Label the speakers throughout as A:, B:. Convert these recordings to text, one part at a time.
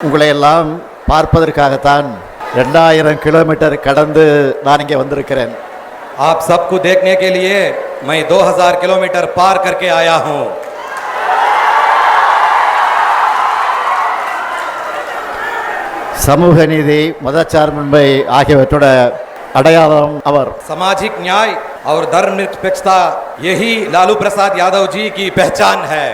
A: உங்களை எல்லாம் பார்ப்பதற்காகத்தான் 2000 கிலோமீட்டர் கடந்து நான் இங்கே வந்திருக்கிறேன்.
B: आप सबको देखने के लिए मैं 2000 किलोमीटर पार करके आया हूं.
A: சமூக நீதி, மதச்சார்பின்மை ஆகியவற்றோட அடையாளம் அவர்.
B: सामाजिक न्याय और धर्मनिरपेक्षता यही लालू प्रसाद यादव जी की पहचान है.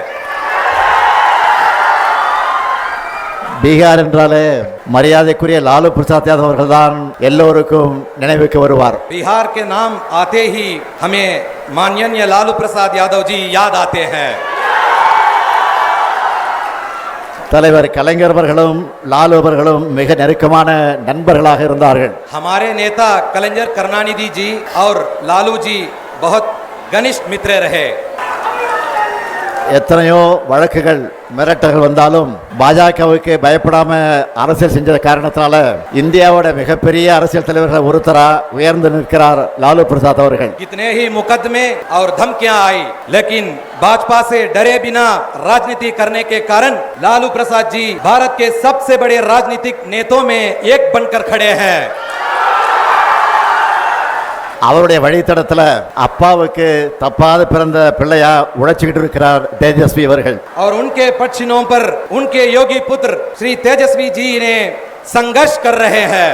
A: பீகார் என்றாலே மரியாதைக்குரிய லாலு பிரசாத் யாதவ் அவர்கள் தான் எல்லோருக்கும் நினைவுக்கு வருவார்.
B: बिहार के नाम आते ही हमें माननीय लालू प्रसाद यादव जी याद आते हैं.
A: தலைவர் கலைஞர் அவர்களும் லாலு அவர்களும் மிக நெருக்கமான நண்பர்களாக இருந்தார்கள்.
B: हमारे नेता कलंजर करुणानिधि जी और लालू जी बहुत घनिष्ठ मित्र रहे.
A: எத்தனையோ வழக்குகள் மிரட்டல்கள் வந்தாலும் பாஜகவுக்கு பயப்படாம அரசியல் செஞ்ச காரணத்தினால இந்தியாவோட மிகப்பெரிய அரசியல் தலைவர்கள் ஒருத்தரா உயர்ந்து நிற்கிறார் லாலு பிரசாத் அவர்கள்.
B: कितने ही मुकदमे और धमकियां आई, लेकिन भाजपा से डरे बिना राजनीति करने के कारण लालू प्रसाद जी भारत के सबसे बड़े राजनीतिक नेताओं में एक बनकर खड़े हैं.
A: அவருடைய வழித்தடத்துல அப்பாவுக்கு தப்பாத பிறந்த பிள்ளையா உழைச்சிக்கிட்டு இருக்கிறார் தேஜஸ்வி அவர்கள்.
B: और उनके पक्षिणों पर उनके योगी पुत्र श्री तेजस्वी जी ने संघर्ष कर रहे हैं.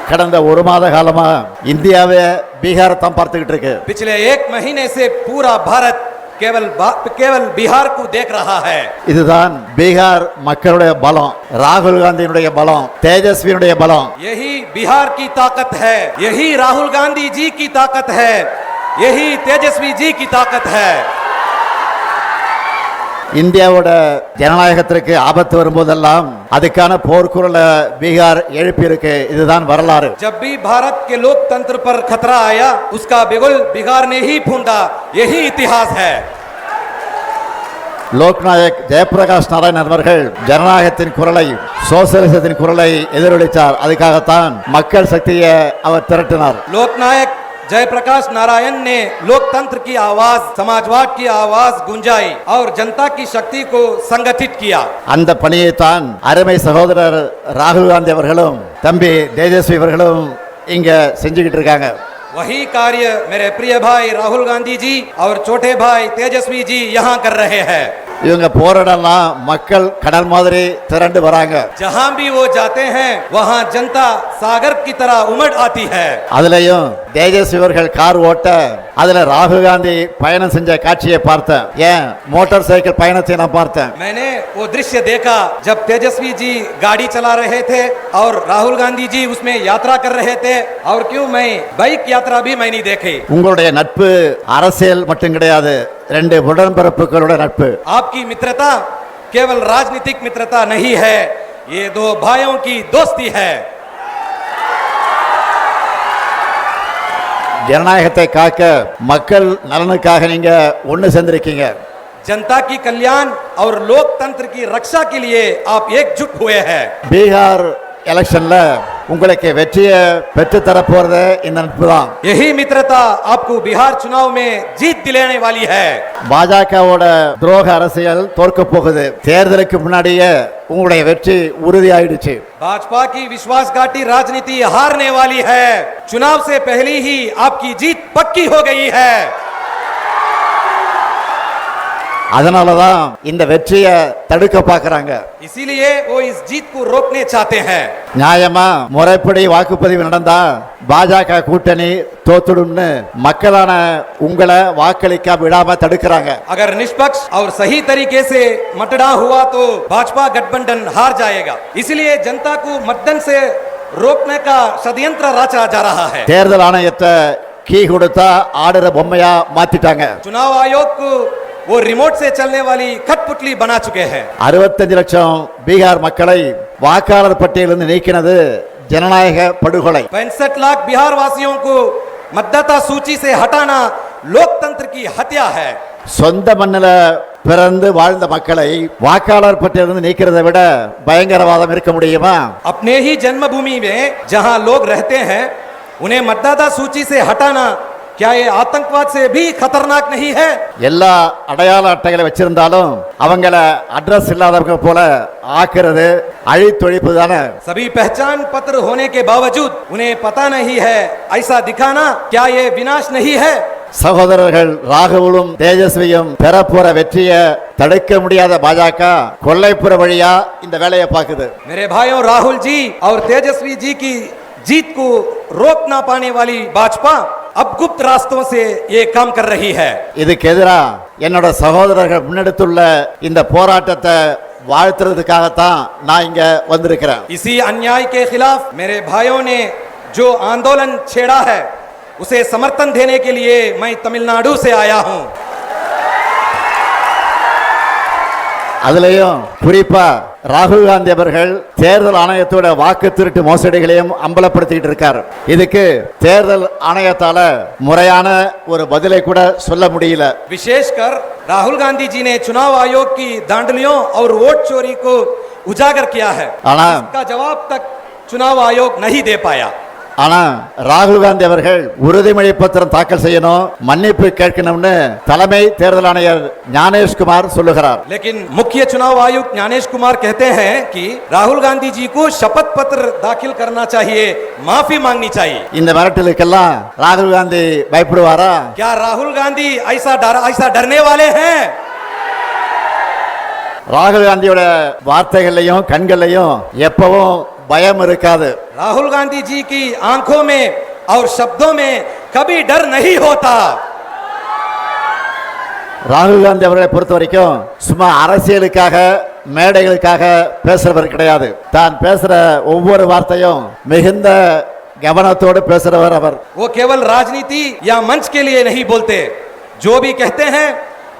A: கடந்த ஒரு மாத காலமா இந்தியாவே பீகாரை தான் பார்த்துக்கிட்டு இருக்கு.
B: पिछले एक महीने से पूरा भारत केवल बिहार को देख रहा है.
A: இதுதான் பீகார் மக்களுடைய பலம், ராகுல் காந்தியினுடைய பலம், தேஜஸ்வியினுடைய பலம்.
B: यही बिहार की ताकत है, यही राहुल गांधी जी की ताकत है, यही तेजस्वी जी की ताकत है.
A: இந்தியாவோட ஜனநாயகத்திற்கு ஆபத்து வரும்போதெல்லாம் அதுக்கான போர்க்குரலை பீகார் எழுப்பி இருக்கு. இதுதான் வரலாறு.
B: जब भी भारत के लोकतंत्र पर खतरा आया, उसका बिगुल बिहार ने ही फूंदा. यही इतिहास है.
A: லோக்நாயக் ஜெயபிரகாஷ் நாராயணன் அவர்கள் ஜனநாயகத்தின் குரலை, சோசியலிசத்தின் குரலை எதிரொலித்தார். அதுக்காகத்தான் மக்கள் சக்தியை அவர் திரட்டினார்.
B: लोकनायक जयप्रकाश नारायण ने लोकतंत्र की आवाज, समाजवाद की आवाज गुंजाई और जनता की शक्ति को संगठित किया.
A: அந்த பணியை தான் அருமை சகோதரர் ராகுல் காந்தி அவர்களும் தம்பி தேஜஸ்வி அவர்களும் இங்க செஞ்சுக்கிட்டு இருக்காங்க.
B: वही कार्य मेरे प्रिय भाई राहुल गांधी जी और छोटे भाई तेजस्वी जी यहाँ कर रहे हैं.
A: இவங்க போராடலாம் மக்கள் கடல் மாதிரி திரண்டு வராங்க.
B: जहाँ भी वो जाते हैं वहाँ जनता सागर की तरह उमड़ आती है.
A: அதுலயும் தேஜஸ்வி அவர்கள் கார் ஓட்ட அதுல ராகுல் காந்தி பயணம் செஞ்ச காட்சியை பார்த்தேன். ஏன் மோட்டார் சைக்கிள் பயணத்தை நான் பார்த்தேன்.
B: मैंने वो दृश्य देखा जब तेजस्वी जी गाड़ी चला रहे थे और राहुल गांधी जी उसमें यात्रा कर रहे थे. और क्यों मैं बाइक यात्रा भी मैं नहीं देखी.
A: உங்களுடைய நட்பு அரசியல் மட்டும் கிடையாது, ரெண்டு உடன்பிறப்புகளோட நட்பு.
B: आपकी मित्रता केवल राजनीतिक मित्रता नहीं है, ये दो भाइयों की दोस्ती है.
A: ஜனநாயகத்தை காக்க மக்கள் நலனுக்காக நீங்க ஒன்னு சேர்ந்திருக்கீங்க.
B: जनता की कल्याण और लोकतंत्र की रक्षा के लिए आप एकजुट हुए हैं.
A: பீகார் எலெக்ஷன்ல உங்களுக்கு வெற்றியை பெற்று தரப்போறது இந்த நட்பு தான்.
B: यही मित्रता आपको बिहार चुनाव में जीत दिलाने वाली है.
A: பாஜகவோட துரோக அரசியல் தோற்க போகுது. தேர்தலுக்கு முன்னாடியே உங்களுடைய வெற்றி உறுதியாயிடுச்சு.
B: भाजपा की विश्वासघाती राजनीति हारने वाली है. चुनाव से पहले ही आपकी जीत पक्की हो गई है.
A: அதனாலதான் இந்த வெற்றியை தடுக்க பார்க்கறாங்க.
B: इसीलिए वो इस जीत को रोकने चाहते हैं.
A: நியாயமா முறைப்படி வாக்குப்பதிவு நடந்தா பாஜக கூட்டணி தோத்துடும்னு மக்களான உங்களை வாக்களிக்க விடாம தடுக்கிறாங்க.
B: अगर निष्पक्ष और सही तरीके से मतदान हुआ तो भाजपा गठबंधन हार जाएगा. इसलिए जनता को मतदान से रोकने का षड्यंत्र रचा जा रहा है.
A: தேர்தல் ஆணையத்தை கீ கொடுத்தா ஆடுற பொம்மையா மாத்திட்டாங்க.
B: चुनाव आयोग को वो रिमोट से चलने वाली कठपुतली बना चुके हैं.
A: 65 லட்சம் பீகார் மக்களை வாக்காளர் பட்டியலிருந்து நீக்கினது ஜனநாயக படுகொலை.
B: 65 लाख बिहार वासियों को मतदाता सूची से हटाना लोकतंत्र की हत्या है.
A: சொந்த மண்ணில பிறந்து வாழ்ந்த மக்களை வாக்காளர் பட்டியலிருந்து நீக்கிறதை விட பயங்கரவாதம் இருக்க முடியுமா?
B: अपने ही जन्मभूमि में जहां लोग रहते हैं उन्हें मतदाता सूची से हटाना क्या ये आतंकवाद से भी खतरनाक नहीं है?
A: எல்லா அடையாள அட்டைகளை வச்சிருந்தாலும் அவங்கள அட்ரஸ் இல்லாதவங்க போல ஆக்குறது அழித்தொழிப்பு தானே.
B: सभी पहचान पत्र होने के बावजूद उन्हें पता नहीं है ऐसा दिखाना, क्या ये विनाश नहीं है?
A: சகோதரர்கள் ராகுலும் தேஜஸ்வியும் பெறப்போற வெற்றியை தடுக்க முடியாத பாஜக கொல்லைப்புற வழியா இந்த வேலையை பார்க்குது.
B: मेरे भाइयों, राहुल जी और तेजस्वी जी की जीत को रोक ना पाने वाली भाजपा अब गुप्त रास्तों से ये काम कर रही है.
A: இதுக்கு எதிரா என்னோட சகோதரர்கள் முன்னெடுத்துள்ள இந்த போராட்டத்தை வாழ்த்துறதுக்காகத்தான் நான் இங்க வந்திருக்கிறேன்.
B: इसी अन्याय के खिलाफ मेरे भाइयों ने जो आंदोलन छेड़ा है उसे समर्थन देने के लिए मैं तमिलनाडु से आया हूं.
A: அதுலயும் குறிப்பா ராகுல் காந்தி அவர்கள் தேர்தல் ஆணையத்தோட வாக்கு திருட்டு மோசடிகளையும் அம்பலப்படுத்திட்டு இருக்கார். இதுக்கு தேர்தல் ஆணையத்தால முறையான ஒரு பதிலை கூட சொல்ல முடியல.
B: विशेषकर राहुल गांधी जी ने चुनाव आयोग की धांधलियों और वोट चोरी को उजागर किया है. इसका जवाब तक चुनाव आयोग नहीं दे पाया.
A: ஆனா ராகுல் காந்தி அவர்கள் உறுதிமொழி பத்திரம் தாக்கல் செய்யணும், மன்னிப்பு கேட்கணும்னு தலைமை தேர்தல் ஆணையர் ஞானேஷ்குமார் சொல்லுகிறார்.
B: लेकिन मुख्य चुनाव आयुक्त ज्ञानेश कुमार कहते हैं कि राहुल गांधी जी को शपथ पत्र दाखिल करना चाहिए, माफी मांगनी चाहिए.
A: இந்த மிரட்டலுக்கெல்லாம் ராகுல் காந்தி பயப்படுவாரா?
B: क्या राहुल गांधी ऐसा डरने वाले हैं?
A: ராகுல் காந்தியோட வார்த்தைகள்லையும் கண்கள்லையும் எப்பவும் பயம் இருக்காது.
B: राहुल गांधी जी की आंखों में और शब्दों में कभी डर नहीं होता.
A: ராகுல் காந்தி அவர்களை பொறுத்த வரைக்கும் சும்மா அரசியலுக்காக மேடைகளுக்காக பேசுறவர் கிடையாது. தான் பேசுற ஒவ்வொரு வார்த்தையும் மிகுந்த கவனத்தோடு பேசுறவர் அவர்.
B: वो केवल राजनीति या मंच के लिए नहीं बोलते, जो भी कहते हैं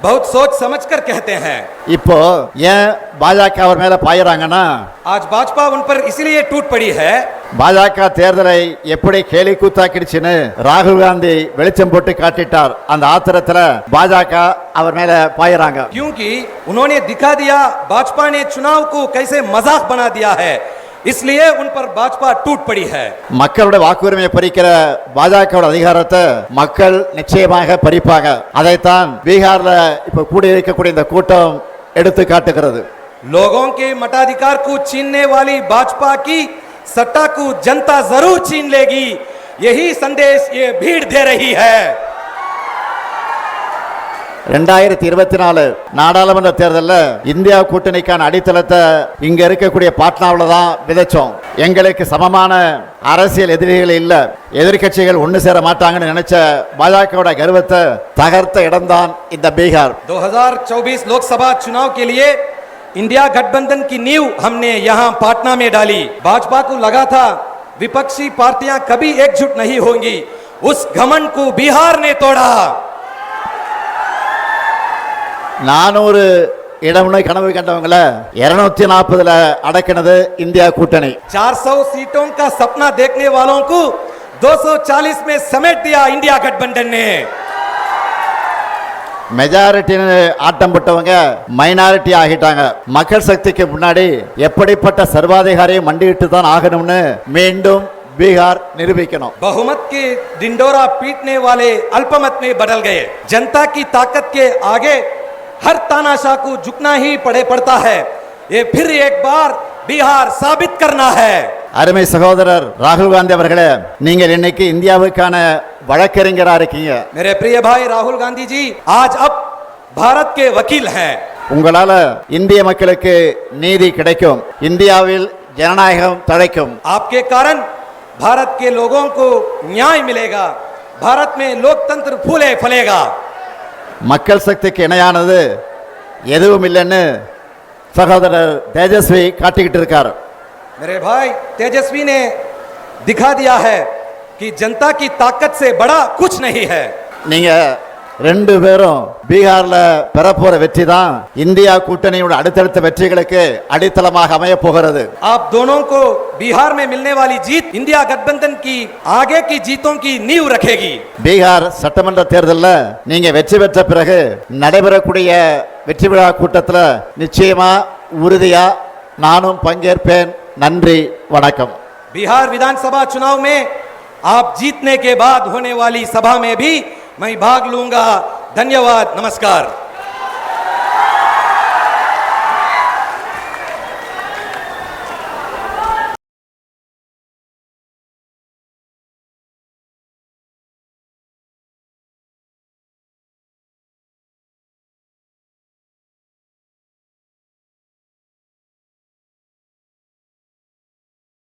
B: बहुत सोच समझकर कहते हैं.
A: இப்போ ஏன் பாஜக அவர் மேல பாயறாங்கன்னா,
B: आज भाजपा उन पर इसलिए टूट पड़ी है.
A: பாஜக தேர்தலை எப்படி கேலி கூத்தாக்கிடுச்சுன்னு ராகுல் காந்தி வெளிச்சம் போட்டு காட்டிட்டார். அந்த ஆத்திரத்துல பாஜக அவர் மேல பாயறாங்க.
B: क्योंकि उन्होंने दिखा दिया भाजपा ने चुनाव को कैसे मजाक बना दिया है, इसलिए उन पर भाजपा टूट पड़ी है.
A: மக்களோட வாக்குரிமையை பறிக்கிற பாஜகவோட அதிகாரத்தை மக்கள் நிச்சயமாக பறிப்பாங்க. அதைத்தான் பீகார்ல இப்ப கூடி இருக்கக்கூடிய இந்த கூட்டம் எடுத்து காட்டுகிறது.
B: लोगों के मताधिकार को छीनने वाली भाजपा की सत्ता को जनता जरूर छीन लेगी, यही संदेश ये भीड़ दे रही है.
A: 2024 நாடாளுமன்ற தேர்தலில் இந்தியா கூட்டணிக்கான அடித்தளத்தை இங்க இருக்கக்கூடிய பாட்னாவில் தான் விதைச்சோம். எங்களுக்கு சமமான அரசியல் எதிரிகள் இல்ல, எதிர்கட்சிகள் ஒன்னு சேர மாட்டாங்கன்னு நினைச்ச பாஜகவோட கர்வத்தை தகர்த்த இடம்தான் இந்த பீகார்.
B: 2024 लोकसभा चुनाव के लिए इंडिया गठबंधन की नींव हमने यहां पाटना में डाली. भाजपा को लगा था विपक्षी पार्टियां कभी एकजुट नहीं होंगी, उस घमंड को बिहार ने तोड़ा.
A: 400 இடம்னு கனவு கண்டவங்கள 240ல அடக்கினது இந்தியா கூட்டணி.
B: 400 सीटों का सपना देखने वालों को 240 में समेट दिया इंडिया गठबंधन ने.
A: மெஜாரிட்டின்னு ஆட்டம் போட்டவங்க மைனாரிட்டி ஆகிட்டாங்க. மக்கள் சக்திக்கு முன்னாடி எப்படிப்பட்ட சர்வாதிகாரியை மண்டியிட்டு தான் ஆகணும்னு மீண்டும் பீகார் நிரூபிக்கணும்.
B: बहुमत के डिंडोरा पीटने वाले अल्पमत में बदल गए. जनता की ताकत के आगे हर तानाशाह को झुकना ही पड़ता है. ये फिर एक बार बिहार साबित करना है.
A: அருமை சகோதரர் ராகுல் காந்தி அவர்களே, நீங்கள் இன்னைக்கு இந்தியாவுக்கான வழக்கறிஞரா இருக்கீங்க.
B: मेरे प्रिय भाई राहुल गांधी जी आज अब भारत के वकील हैं.
A: உங்களால இந்திய மக்களுக்கு நீதி கிடைக்கும், இந்தியாவில் ஜனநாயகம் தழைக்கும்.
B: आपके कारण भारत के लोगों को न्याय मिलेगा, भारत में लोकतंत्र फूले फलेगा.
A: மக்கள் சக்திக்கு இணையானது எதுவும் இல்லைன்னு சகோதரர் தேஜஸ்வி காட்டிக்கிட்டு இருக்கார்.
B: मेरे भाई तेजस्वी ने दिखा दिया है कि जनता की ताकत से बड़ा कुछ नहीं है.
A: நீங்க ரெண்டு பேரும் பீகார்ல பெறப்போற வெற்றி தான் இந்தியா கூட்டணியோட அடுத்தடுத்த வெற்றிகளுக்கு அடித்தளமாக அமைய போகிறது.
B: आप दोनों को बिहार में मिलने वाली जीत इंडिया गठबंधन की आगे की जीतों की नींव रखेगी.
A: பீகார் சட்டமன்ற தேர்தலில் நீங்க வெற்றி பெற்ற பிறகு நடைபெறக்கூடிய வெற்றி விழா கூட்டத்தில் நிச்சயமா உறுதியா நானும் பங்கேற்பேன். நன்றி, வணக்கம்.
B: बिहार विधानसभा चुनाव में आप जीतने के बाद होने वाली सभा में भी मैं भाग लूंगा। धन्यवाद, नमस्कार।